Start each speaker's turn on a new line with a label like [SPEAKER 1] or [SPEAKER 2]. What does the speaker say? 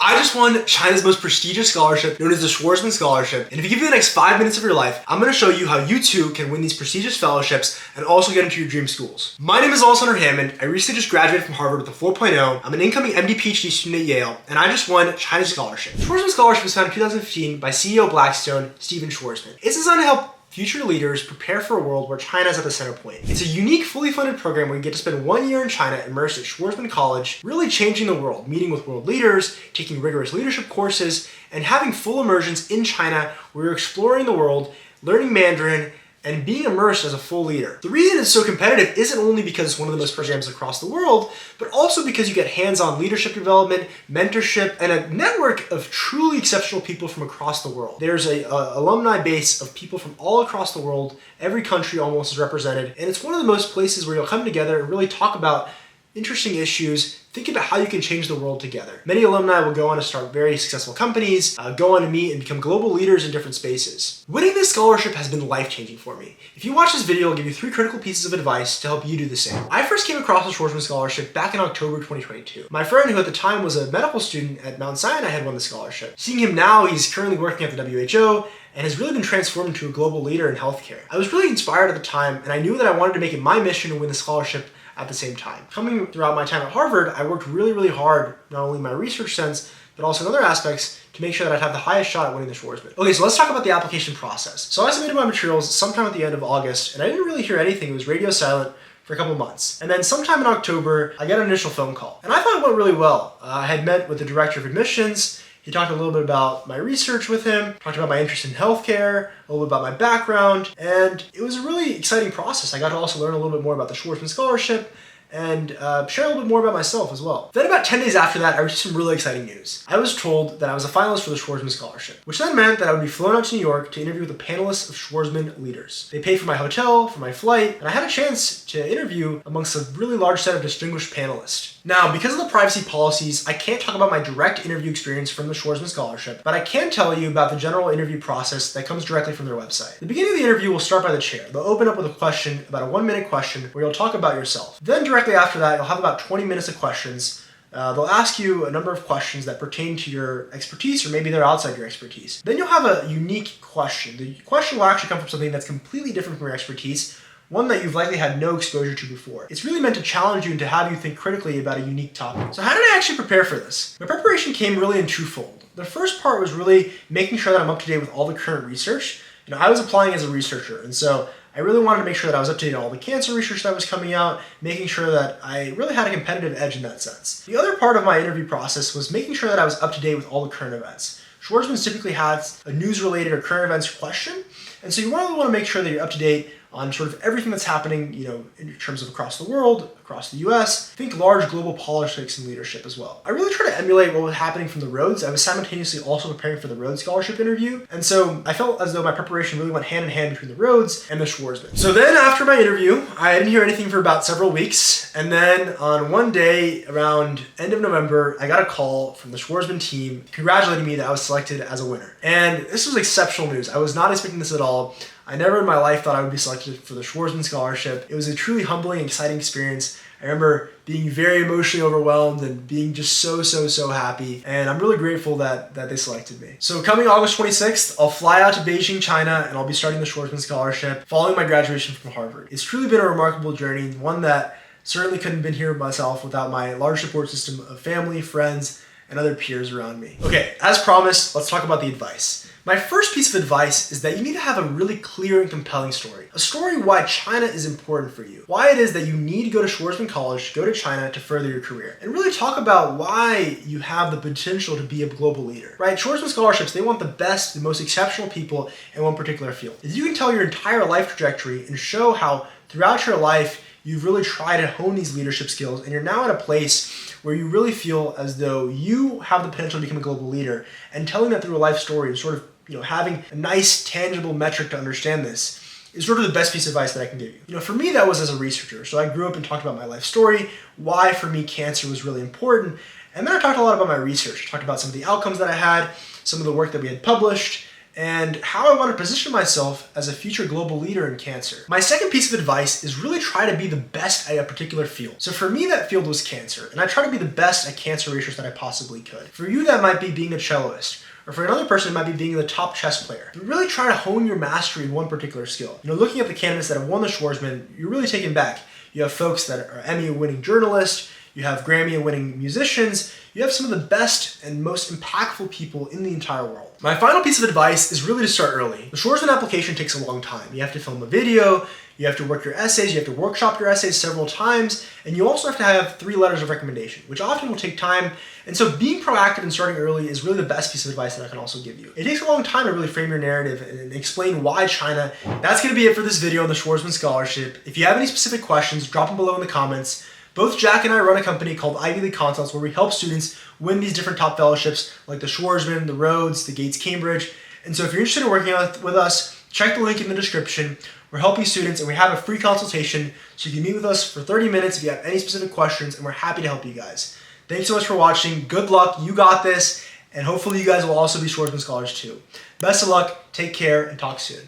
[SPEAKER 1] I just won China's most prestigious scholarship known as the Schwarzman Scholarship. And if you give me the next 5 minutes of your life, I'm going to show you how you too can win these prestigious fellowships and also get into your dream schools. My name is Alexander Hammond. I recently just graduated from Harvard with a 4.0. I'm an incoming MD PhD student at Yale, and I just won China's scholarship. The Schwarzman Scholarship was founded in 2015 by CEO Blackstone, Stephen Schwarzman. It's designed to help future leaders prepare for a world where China is at the center point. It's a unique, fully funded program where you get to spend 1 year in China immersed at Schwarzman College, really changing the world, meeting with world leaders, taking rigorous leadership courses, and having full immersions in China where you're exploring the world, learning Mandarin, and being immersed as a full leader. The reason it's so competitive isn't only because it's one of the most programs across the world, but also because you get hands-on leadership development, mentorship, and a network of truly exceptional people from across the world. There's a alumni base of people from all across the world. Every country almost is represented, and it's one of the most places where you'll come together and really talk about interesting issues, think about how you can change the world together. Many alumni will go on to start very successful companies, go on to meet and become global leaders in different spaces. Winning this scholarship has been life-changing for me. If you watch this video, I'll give you 3 critical pieces of advice to help you do the same. I first came across the Schwarzman Scholarship back in October 2022. My friend, who at the time was a medical student at Mount Sinai, had won the scholarship. Seeing him now, he's currently working at the WHO and has really been transformed into a global leader in healthcare. I was really inspired at the time, and I knew that I wanted to make it my mission to win the scholarship at the same time. Coming throughout my time at Harvard, I worked really hard, not only in my research sense, but also in other aspects to make sure that I'd have the highest shot at winning the Schwarzman. Okay, so let's talk about the application process. So I submitted my materials sometime at the end of August, and I didn't really hear anything. It was radio silent for a couple months. And then sometime in October, I got an initial phone call. And I thought it went really well. I had met with the director of admissions. He talked a little bit about my research with him, talked about my interest in healthcare, a little bit about my background, and it was a really exciting process. I got to also learn a little bit more about the Schwarzman Scholarship and share a little bit more about myself as well. Then about 10 days after that, I received some really exciting news. I was told that I was a finalist for the Schwarzman Scholarship, which then meant that I would be flown out to New York to interview with a panelist of Schwarzman leaders. They paid for my hotel, for my flight, and I had a chance to interview amongst a really large set of distinguished panelists. Now, because of the privacy policies, I can't talk about my direct interview experience from the Schwarzman Scholarship, but I can tell you about the general interview process that comes directly from their website. The beginning of the interview will start by the chair. They'll open up with a question, about a 1-minute question, where you'll talk about yourself. Then directly after that, you'll have about 20 minutes of questions. They'll ask you a number of questions that pertain to your expertise, or maybe they're outside your expertise. Then you'll have a unique question. The question will actually come from something that's completely different from your expertise, one that you've likely had no exposure to before. It's really meant to challenge you and to have you think critically about a unique topic. So how did I actually prepare for this? My preparation came really in twofold. The first part was really making sure that I'm up to date with all the current research. I was applying as a researcher, and so I really wanted to make sure that I was up to date on all the cancer research that was coming out, making sure that I really had a competitive edge in that sense. The other part of my interview process was making sure that I was up to date with all the current events. Schwarzman typically has a news-related or current events question, and so you really want to make sure that you're up to date on sort of everything that's happening, in terms of across the world, across the US. Think large global politics and leadership as well. I really try to emulate what was happening from the Rhodes. I was simultaneously also preparing for the Rhodes Scholarship interview, and so I felt as though my preparation really went hand in hand between the Rhodes and the Schwarzman. So then after my interview, I didn't hear anything for about several weeks, and then on one day around end of November, I got a call from the Schwarzman team congratulating me that I was selected as a winner. And this was exceptional news. I was not expecting this at all. I never in my life thought I would be selected for the Schwarzman Scholarship. It was a truly humbling, exciting experience. I remember being very emotionally overwhelmed and being just so happy. And I'm really grateful that they selected me. So coming August 26th, I'll fly out to Beijing, China, and I'll be starting the Schwarzman Scholarship following my graduation from Harvard. It's truly been a remarkable journey, one that certainly couldn't have been here myself without my large support system of family, friends, and other peers around me. Okay, as promised, let's talk about the advice. My first piece of advice is that you need to have a really clear and compelling story. A story why China is important for you. Why it is that you need to go to Schwarzman College, go to China to further your career. And really talk about why you have the potential to be a global leader, right? Schwarzman Scholarships, they want the best, the most exceptional people in one particular field. If you can tell your entire life trajectory and show how throughout your life you've really tried to hone these leadership skills and you're now at a place where you really feel as though you have the potential to become a global leader, and telling that through a life story and sort of having a nice tangible metric to understand this is sort of the best piece of advice that I can give you. For me, that was as a researcher. So I grew up and talked about my life story, why for me cancer was really important, and then I talked a lot about my research. I talked about some of the outcomes that I had, some of the work that we had published, and how I want to position myself as a future global leader in cancer. My second piece of advice is really try to be the best at a particular field. So for me, that field was cancer, and I try to be the best at cancer research that I possibly could. For you, that might be being a celloist, or for another person, it might be being the top chess player. But really try to hone your mastery in one particular skill. Looking at the candidates that have won the Schwarzman, you're really taken back. You have folks that are Emmy-winning journalists, you have Grammy-winning musicians, you have some of the best and most impactful people in the entire world. My final piece of advice is really to start early. The Schwarzman application takes a long time. You have to film a video, you have to work your essays, you have to workshop your essays several times, and you also have to have 3 letters of recommendation, which often will take time. And so being proactive and starting early is really the best piece of advice that I can also give you. It takes a long time to really frame your narrative and explain why China. That's going to be it for this video on the Schwarzman Scholarship. If you have any specific questions, drop them below in the comments. Both Jack and I run a company called Ivy League Consults where we help students win these different top fellowships like the Schwarzman, the Rhodes, the Gates Cambridge. And so if you're interested in working with us, check the link in the description. We're helping students and we have a free consultation so you can meet with us for 30 minutes if you have any specific questions, and we're happy to help you guys. Thanks so much for watching. Good luck. You got this. And hopefully you guys will also be Schwarzman Scholars too. Best of luck. Take care and talk soon.